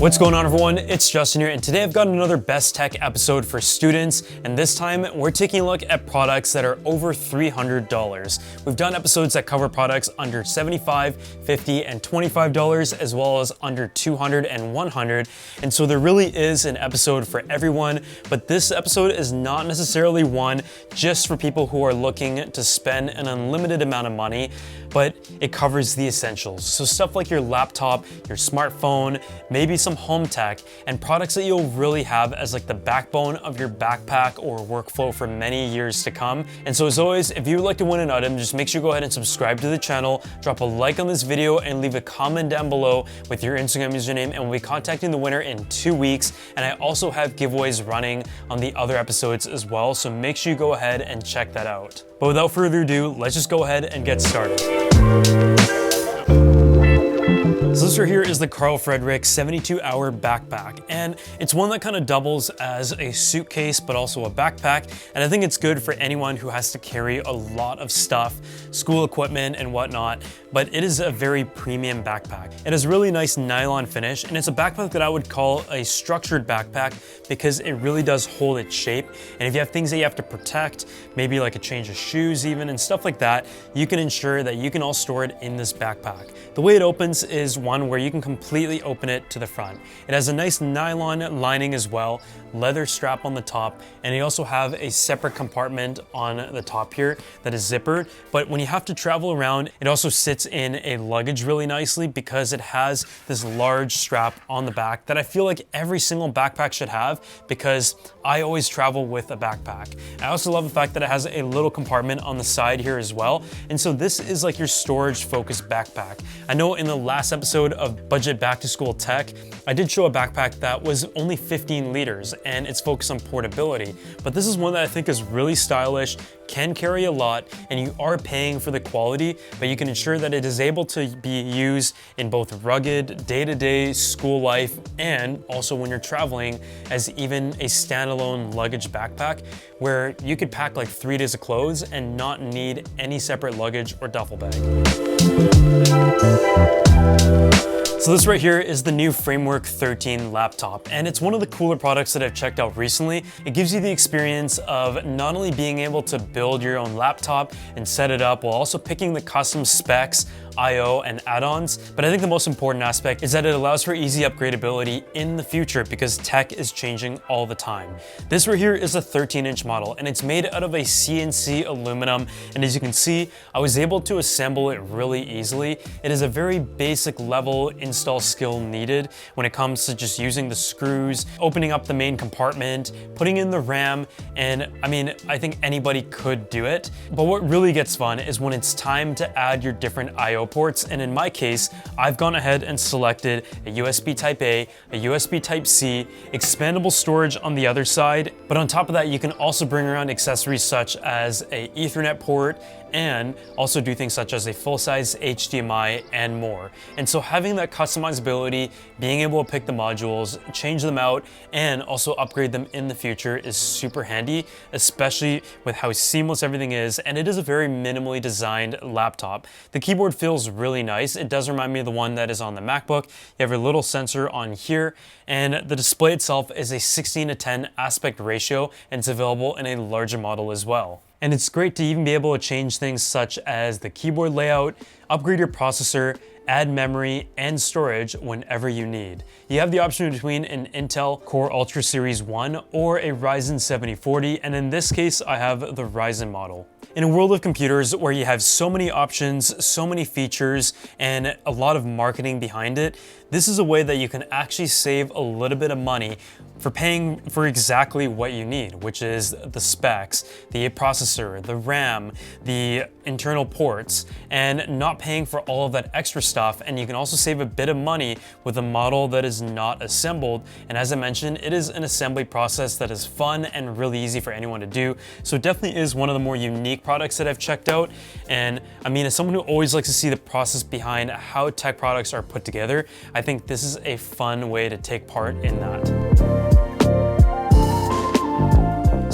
What's going on, everyone? It's Justin here, and today I've got another Best Tech episode for students, and this time we're taking a look at products that are over $300. We've done episodes that cover products under $75, $50, and $25, as well as under $200 and $100, and so there really is an episode for everyone, but this episode is not necessarily one just for people who are looking to spend an unlimited amount of money, but it covers the essentials. So stuff like your laptop, your smartphone, maybe some home tech, and products that you'll really have as like the backbone of your backpack or workflow for many years to come. And so as always, if you would like to win an item, just make sure you go ahead and subscribe to the channel, drop a like on this video, and leave a comment down below with your Instagram username, and we'll be contacting the winner in 2 weeks. And I also have giveaways running on the other episodes as well, so make sure you go ahead and check that out. But without further ado, let's just go ahead and get started. So this right here is the Friedrik 72-hour backpack, and it's one that kind of doubles as a suitcase but also a backpack, and I think it's good for anyone who has to carry a lot of stuff, school equipment and whatnot, but it is a very premium backpack. It has a really nice nylon finish, and it's a backpack that I would call a structured backpack because it really does hold its shape, and if you have things that you have to protect, maybe like a change of shoes even and stuff like that, you can ensure that you can all store it in this backpack. The way it opens is one where you can completely open it to the front. It has a nice nylon lining as well, leather strap on the top, and you also have a separate compartment on the top here that is zippered. But when you have to travel around, it also sits in a luggage really nicely because it has this large strap on the back that I feel like every single backpack should have, because I always travel with a backpack. I also love the fact that it has a little compartment on the side here as well. And so this is like your storage focused backpack. I know in the last episode of Budget Back to School Tech, I did show a backpack that was only 15 liters and it's focused on portability. But this is one that I think is really stylish, can carry a lot, and you are paying for the quality, but you can ensure that it is able to be used in both rugged, day-to-day school life, and also when you're traveling as even a standalone luggage backpack, where you could pack like 3 days of clothes and not need any separate luggage or duffel bag. So this right here is the new Framework 13 laptop, and it's one of the cooler products that I've checked out recently. It gives you the experience of not only being able to build your own laptop and set it up while also picking the custom specs, I/O, and add-ons, but I think the most important aspect is that it allows for easy upgradability in the future because tech is changing all the time. This right here is a 13-inch model, and it's made out of a CNC aluminum, and as you can see, I was able to assemble it really easily. It is a very basic level install skill needed when it comes to just using the screws, opening up the main compartment, putting in the RAM, and I mean, I think anybody could do it. But what really gets fun is when it's time to add your different I/O ports, and in my case, I've gone ahead and selected a USB Type-A, a USB Type-C, expandable storage on the other side, but on top of that, you can also bring around accessories such as a Ethernet port, and also do things such as a full-size HDMI and more. And so having that customizability, being able to pick the modules, change them out, and also upgrade them in the future is super handy, especially with how seamless everything is, and it is a very minimally designed laptop. The keyboard feels really nice. It does remind me of the one that is on the MacBook. You have a little sensor on here, and the display itself is a 16:10 aspect ratio, and it's available in a larger model as well. And it's great to even be able to change things such as the keyboard layout, upgrade your processor, add memory and storage whenever you need. You have the option between an Intel Core Ultra Series 1 or a Ryzen 7040, and in this case, I have the Ryzen model. In a world of computers where you have so many options, so many features, and a lot of marketing behind it, this is a way that you can actually save a little bit of money for paying for exactly what you need, which is the specs, the processor, the RAM, the internal ports, and not paying for all of that extra stuff. And you can also save a bit of money with a model that is not assembled. And as I mentioned, it is an assembly process that is fun and really easy for anyone to do. So it definitely is one of the more unique products that I've checked out. And I mean, as someone who always likes to see the process behind how tech products are put together, I think this is a fun way to take part in that.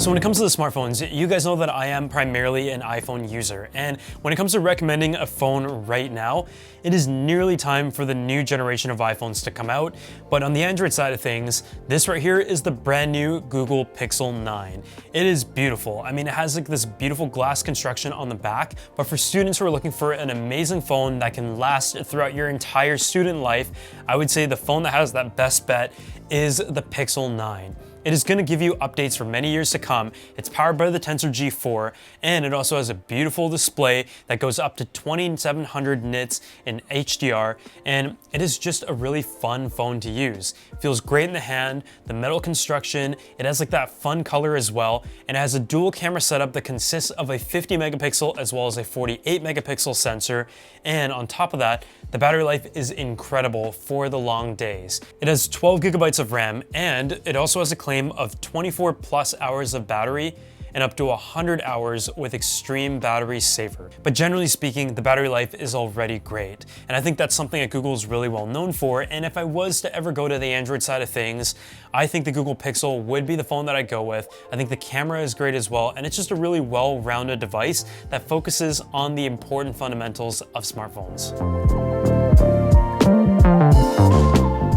So when it comes to the smartphones, you guys know that I am primarily an iPhone user, and when it comes to recommending a phone right now, it is nearly time for the new generation of iPhones to come out. But on the Android side of things, this right here is the brand new Google Pixel 9. It is beautiful. I mean, it has like this beautiful glass construction on the back, but for students who are looking for an amazing phone that can last throughout your entire student life, I would say the phone that has that best bet is the Pixel 9. It is going to give you updates for many years to come. It's powered by the Tensor G4, and it also has a beautiful display that goes up to 2700 nits in HDR, and it is just a really fun phone to use. It feels great in the hand, the metal construction, it has like that fun color as well, and it has a dual camera setup that consists of a 50 megapixel as well as a 48 megapixel sensor, and on top of that, the battery life is incredible for the long days. It has 12 gigabytes of RAM, and it also has a claim of 24 plus hours of battery and up to 100 hours with extreme battery saver. But generally speaking, the battery life is already great. And I think that's something that Google is really well known for. And if I was to ever go to the Android side of things, I think the Google Pixel would be the phone that I go with. I think the camera is great as well. And it's just a really well-rounded device that focuses on the important fundamentals of smartphones.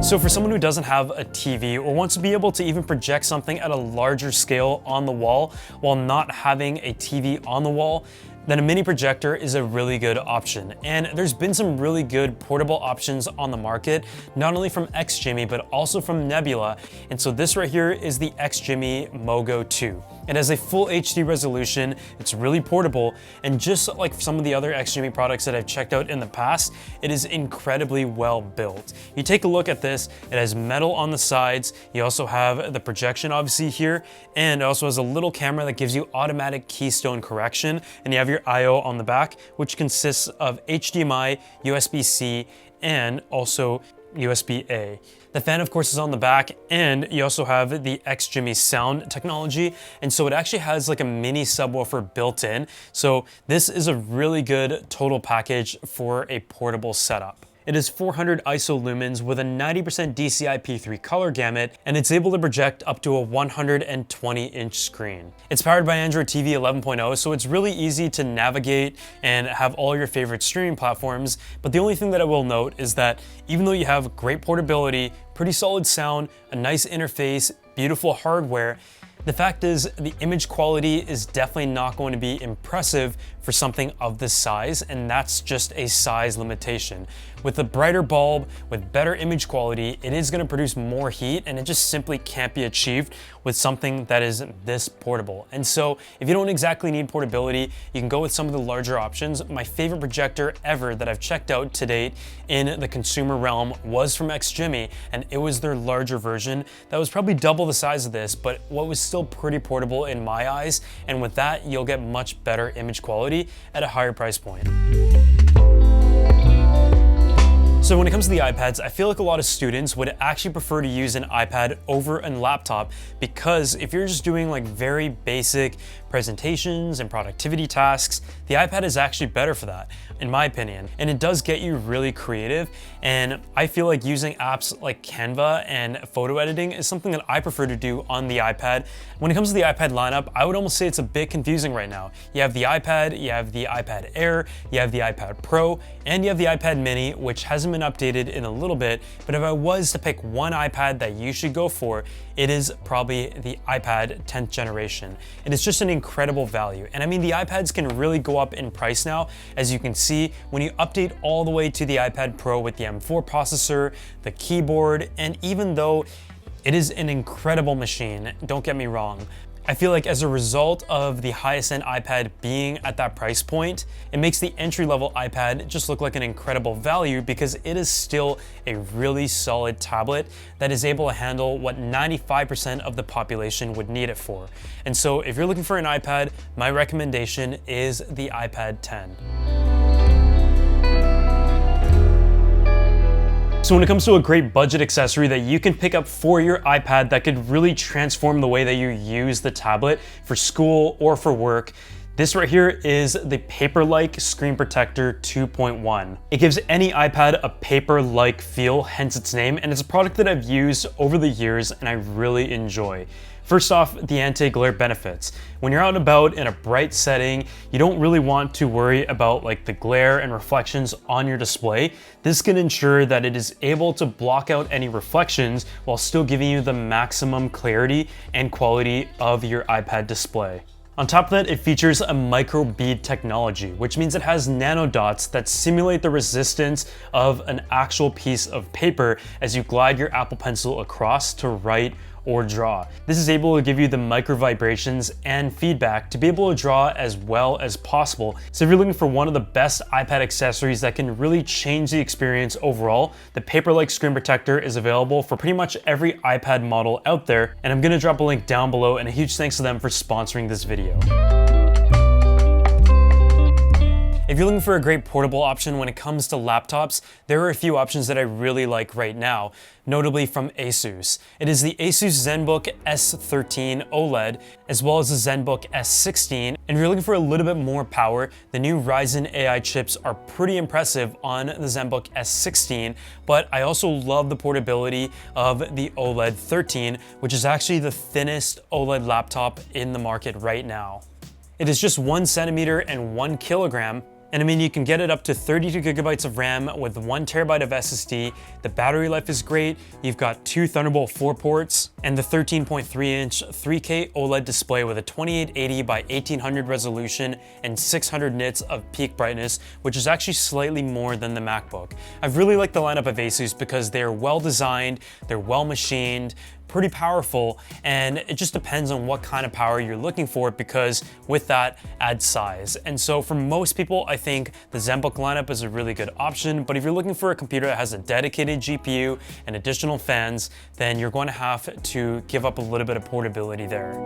So for someone who doesn't have a TV or wants to be able to even project something at a larger scale on the wall while not having a TV on the wall, then a mini projector is a really good option. And there's been some really good portable options on the market, not only from XGIMI, but also from Nebula. And so this right here is the XGIMI Mogo 2. It has a full HD resolution, it's really portable, and just like some of the other XGIMI products that I've checked out in the past, it is incredibly well built. You take a look at this, it has metal on the sides, you also have the projection obviously here, and it also has a little camera that gives you automatic keystone correction, and you have your I/O on the back, which consists of HDMI, USB-C, and also USB-A. The fan, of course, is on the back, and you also have the XGIMI sound technology, and so it actually has like a mini subwoofer built in. So this is a really good total package for a portable setup. It is 400 ISO lumens with a 90% DCI-P3 color gamut, and it's able to project up to a 120-inch screen. It's powered by Android TV 11.0, so it's really easy to navigate and have all your favorite streaming platforms, but the only thing that I will note is that even though you have great portability, pretty solid sound, a nice interface, beautiful hardware, the fact is the image quality is definitely not going to be impressive for something of this size, and that's just a size limitation. With a brighter bulb, with better image quality, it is going to produce more heat, and it just simply can't be achieved with something that is this portable. And so if you don't exactly need portability, you can go with some of the larger options. My favorite projector ever that I've checked out to date in the consumer realm was from XGIMI, and it was their larger version that was probably double the size of this, but what was still pretty portable in my eyes, and with that you'll get much better image quality at a higher price point. So when it comes to the iPads, I feel like a lot of students would actually prefer to use an iPad over a laptop, because if you're just doing like very basic presentations and productivity tasks, the iPad is actually better for that, in my opinion. And it does get you really creative, and I feel like using apps like Canva and photo editing is something that I prefer to do on the iPad. When it comes to the iPad lineup, I would almost say it's a bit confusing right now. You have the iPad, you have the iPad Air, you have the iPad Pro, and you have the iPad Mini, which hasn't been updated in a little bit, but if I was to pick one iPad that you should go for, it is probably the iPad 10th generation. It is just an incredible value. And I mean, the iPads can really go up in price now. As you can see, when you update all the way to the iPad Pro with the M4 processor, the keyboard, and even though it is an incredible machine, don't get me wrong, I feel like as a result of the highest end iPad being at that price point, it makes the entry-level iPad just look like an incredible value, because it is still a really solid tablet that is able to handle what 95% of the population would need it for. And so if you're looking for an iPad, my recommendation is the iPad 10. So when it comes to a great budget accessory that you can pick up for your iPad that could really transform the way that you use the tablet for school or for work, this right here is the Paperlike Screen Protector 2.1. It gives any iPad a paper-like feel, hence its name, and it's a product that I've used over the years and I really enjoy. First off, the anti-glare benefits. When you're out and about in a bright setting, you don't really want to worry about like the glare and reflections on your display. This can ensure that it is able to block out any reflections while still giving you the maximum clarity and quality of your iPad display. On top of that, it features a micro bead technology, which means it has nanodots that simulate the resistance of an actual piece of paper as you glide your Apple Pencil across to write or draw. This is able to give you the micro vibrations and feedback to be able to draw as well as possible. So if you're looking for one of the best iPad accessories that can really change the experience overall, the Paperlike screen protector is available for pretty much every iPad model out there, and I'm gonna drop a link down below, and a huge thanks to them for sponsoring this video. If you're looking for a great portable option when it comes to laptops, there are a few options that I really like right now, notably from ASUS. It is the ASUS Zenbook S13 OLED, as well as the Zenbook S16. And if you're looking for a little bit more power, the new Ryzen AI chips are pretty impressive on the Zenbook S16, but I also love the portability of the OLED 13, which is actually the thinnest OLED laptop in the market right now. It is just 1 centimeter and 1 kilogram. And I mean, you can get it up to 32 gigabytes of RAM with 1 terabyte of SSD. The battery life is great. You've got 2 Thunderbolt 4 ports and the 13.3-inch 3K OLED display with a 2880 by 1800 resolution and 600 nits of peak brightness, which is actually slightly more than the MacBook. I've really liked the lineup of ASUS because they're well designed, they're well machined, pretty powerful, and it just depends on what kind of power you're looking for, because with that adds size. And so for most people, I think the Zenbook lineup is a really good option, but if you're looking for a computer that has a dedicated GPU and additional fans, then you're going to have to give up a little bit of portability there.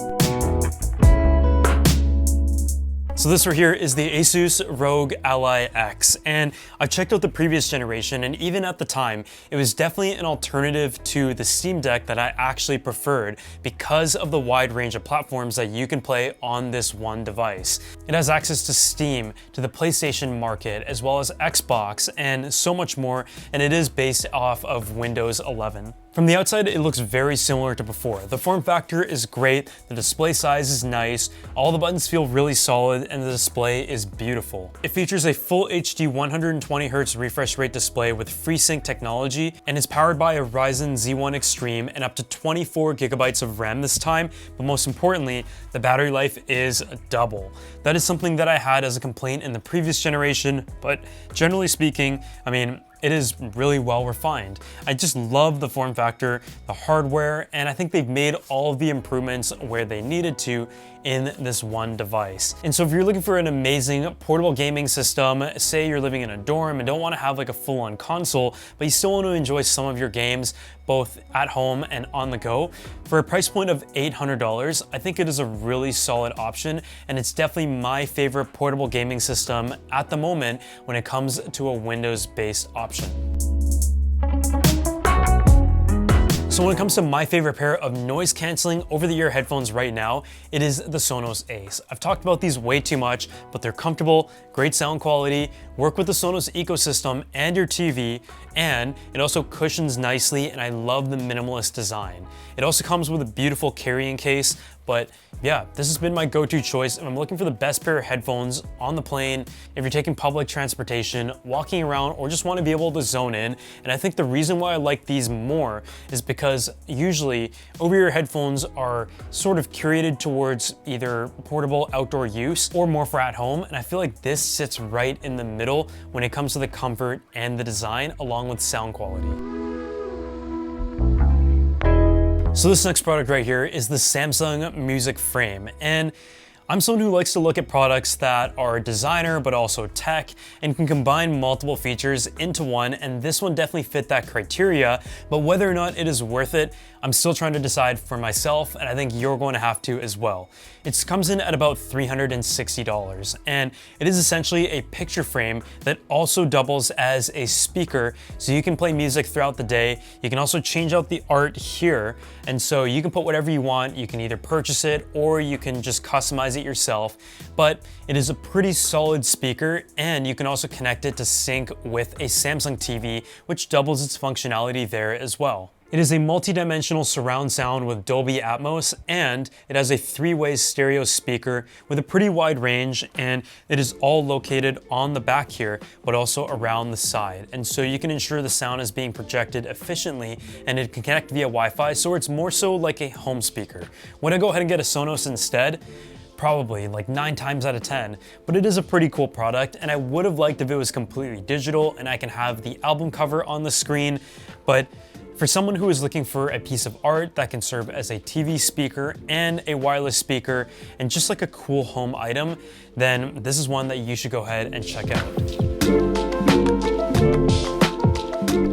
So this right here is the ASUS ROG Ally X, and I checked out the previous generation, and even at the time, it was definitely an alternative to the Steam Deck that I actually preferred because of the wide range of platforms that you can play on this one device. It has access to Steam, to the PlayStation Market, as well as Xbox, and so much more, and it is based off of Windows 11. From the outside, it looks very similar to before. The form factor is great, the display size is nice, all the buttons feel really solid, and the display is beautiful. It features a full HD 120Hz refresh rate display with FreeSync technology, and is powered by a Ryzen Z1 Extreme and up to 24 gigabytes of RAM this time, but most importantly, the battery life is double. That is something that I had as a complaint in the previous generation, but generally speaking, I mean, it is really well refined. I just love the form factor, the hardware, and I think they've made all of the improvements where they needed to in this one device. And so if you're looking for an amazing portable gaming system, say you're living in a dorm and don't want to have like a full-on console, but you still want to enjoy some of your games both at home and on the go, for a price point of $800, I think it is a really solid option, and it's definitely my favorite portable gaming system at the moment when it comes to a Windows-based option. So when it comes to my favorite pair of noise canceling over-the-ear headphones right now, it is the Sonos Ace. I've talked about these way too much, but they're comfortable, great sound quality, work with the Sonos ecosystem and your TV, and it also cushions nicely, and I love the minimalist design. It also comes with a beautiful carrying case, but yeah, this has been my go-to choice if I'm looking for the best pair of headphones on the plane, if you're taking public transportation, walking around, or just want to be able to zone in. And I think the reason why I like these more is because usually over-ear headphones are sort of curated towards either portable outdoor use or more for at home, and I feel like this sits right in the middle when it comes to the comfort and the design along with sound quality. So this next product right here is the Samsung Music Frame, and I'm someone who likes to look at products that are designer but also tech and can combine multiple features into one, and this one definitely fit that criteria, but whether or not it is worth it, I'm still trying to decide for myself, and I think you're going to have to as well. It comes in at about $360, and it is essentially a picture frame that also doubles as a speaker, so you can play music throughout the day. You can also change out the art here, and so you can put whatever you want. You can either purchase it or you can just customize it yourself, but it is a pretty solid speaker, and you can also connect it to sync with a Samsung TV, which doubles its functionality there as well. It is a multi-dimensional surround sound with Dolby Atmos, and it has a 3-way stereo speaker with a pretty wide range, and it is all located on the back here, but also around the side. And so you can ensure the sound is being projected efficiently, and it can connect via Wi-Fi, so it's more so like a home speaker. Would I go ahead and get a Sonos instead? Probably, like 9 times out of 10, but it is a pretty cool product, and I would have liked if it was completely digital and I can have the album cover on the screen, but for someone who is looking for a piece of art that can serve as a TV speaker and a wireless speaker and just like a cool home item, then this is one that you should go ahead and check out.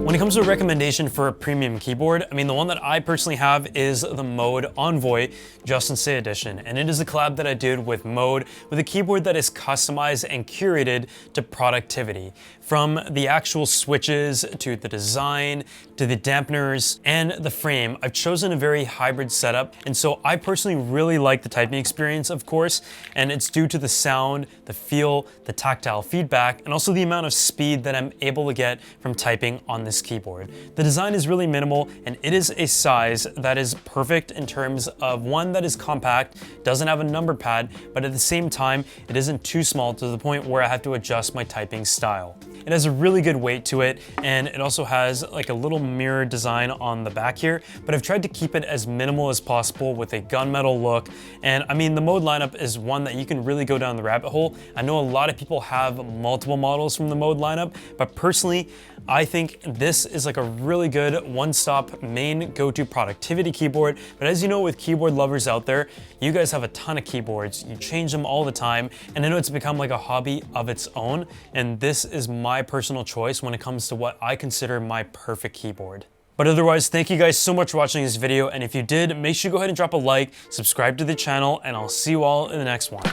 When it comes to a recommendation for a premium keyboard, I mean, the one that I personally have is the Mode Envoy Just and Say Edition, and it is a collab that I did with Mode with a keyboard that is customized and curated to productivity. From the actual switches to the design to the dampeners and the frame, I've chosen a very hybrid setup, and so I personally really like the typing experience, of course, and it's due to the sound, the feel, the tactile feedback, and also the amount of speed that I'm able to get from typing on this keyboard. The design is really minimal, and it is a size that is perfect in terms of one that is compact, doesn't have a number pad, but at the same time, it isn't too small to the point where I have to adjust my typing style. It has a really good weight to it, and it also has like a little mirror design on the back here, but I've tried to keep it as minimal as possible with a gunmetal look. And I mean, the Mode lineup is one that you can really go down the rabbit hole. I know a lot of people have multiple models from the Mode lineup, but personally, I think this is like a really good one-stop main go-to productivity keyboard. But as you know, with keyboard lovers out there, you guys have a ton of keyboards, you change them all the time, and I know it's become like a hobby of its own, and this is my personal choice when it comes to what I consider my perfect keyboard. But otherwise, thank you guys so much for watching this video, and if you did, make sure you go ahead and drop a like, subscribe to the channel, and I'll see you all in the next one.